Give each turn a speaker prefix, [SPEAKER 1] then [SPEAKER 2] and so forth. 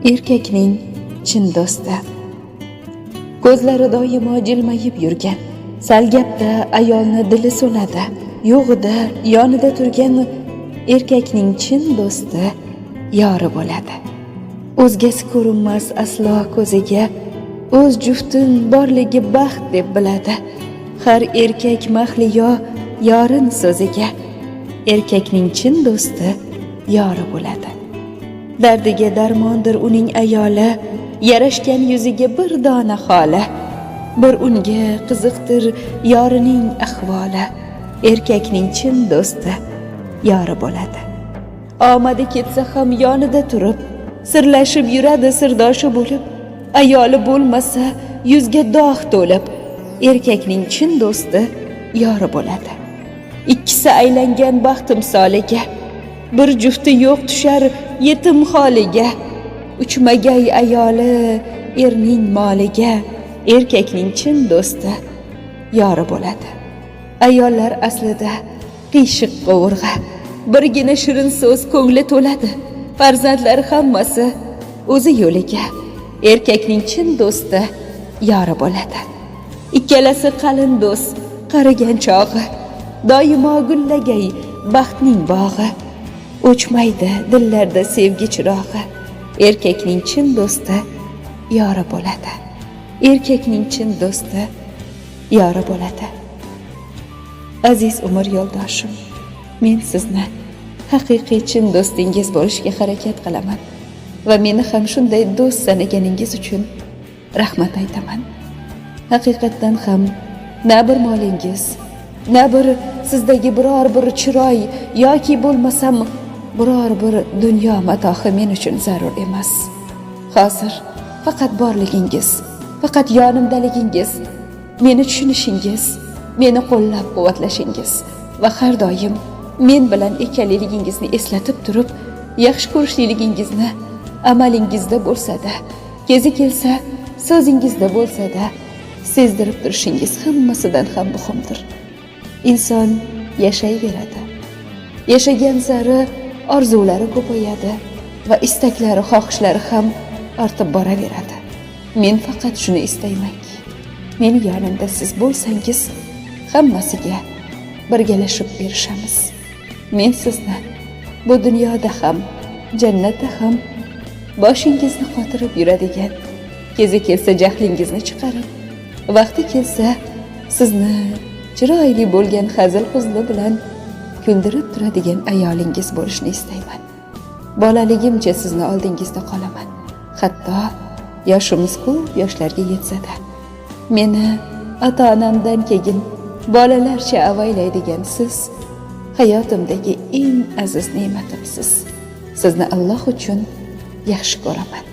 [SPEAKER 1] Erkakning chin do'sti. Ko'zlari doimo jilmayib yurgan, sal gapda ayolni dili so'nadi. Yo'g'ida yonida turgan erkakning chin do'sti yori bo'ladi. O'zgasi ko'rinmas aslo ko'ziga, o'z juftin borligi baxt deb biladi. Har erkak mahliyo yorin so'ziga, erkakning chin do'sti yori bo'ladi. Dardiga darmondir uning ayoli, yarashgan yuziga bir dona xoli. Bir unga qiziqdir yorining ahvoli, erkakning chin do'sti yori bo'ladi. Omadi ketsa ham yonida turib, sirlashib yuradi sirdoshi bo'lib. Ayoli bo'lmasa yuzga dog' to'lib, erkakning chin do'sti yori bo'ladi. Ikkisi aylangan baxt timsoliga, bir jufti yo'q tushar yetim holiga. Uchmagay ayoli erning moliga, erkakning chin do'sti yori bo'ladi. Ayollar aslida qiyshiq qovurg'a, birgina shirin so'z ko'ngli to'ladi. Farzandlar hammasi o'zi yo'liga, erkakning chin do'sti yori bo'ladi. Ikkalasi qalin do'st, qarigan chog'i, doimo gullagay baxtning bog'i. O'chmaydi dillarda sevgi chirog'i, erkakning chin do'sti yori bo'ladi. Erkakning chin do'sti yori bo'ladi. Aziz umr yo'ldoshim, men sizni haqiqiy chin do'stingiz bo'lishga harakat qilaman va meni ham shunday do'st sanaganingiz uchun rahmat aytaman. Haqiqatdan ham na bir molingiz, na bir sizdagi biror bir chiroy yoki bo'lmasam biror bir dunyo matohi men uchun zarur emas. Hozir faqat borligingiz, faqat yonimdaligingiz, meni tushunishingiz, meni qo'llab-quvvatlashingiz va har doim men bilan ekanligingizni eslatib turib, yaxshi ko'rishligingizni amalingizda bo'lsa-da, kezi kelsa so'zingizda bo'lsa-da sezdirib turishingiz hammasidan ham muhimdir. Inson yashayveradi. Yashagan sari orzulari ko'payadi va istaklari, xohishlari ham ortib boraveradi. Men faqat shuni istaymanki, meni yonimda siz bo'lsangiz, hammasiga birgalashib erishamiz. Men sizni bu dunyoda ham, jannatda ham boshingizni qotirib yuradigan, kezi kelsa jahlingizni chiqarib, vaqti kelsa sizni chiroyli bo'lgan hazil-huzli bilan kuldirib turadigan ayolingiz bo'lishni istayman. Bolaligimcha sizni oldingizda qolaman. Hatto yoshimiz ko'p yoshlarga yetsa-da, meni ota-onamdan keyin bolalarcha avaylaydigan siz hayotimdagi eng aziz ne'matimsiz. Sizni Alloh uchun yaxshi ko'raman.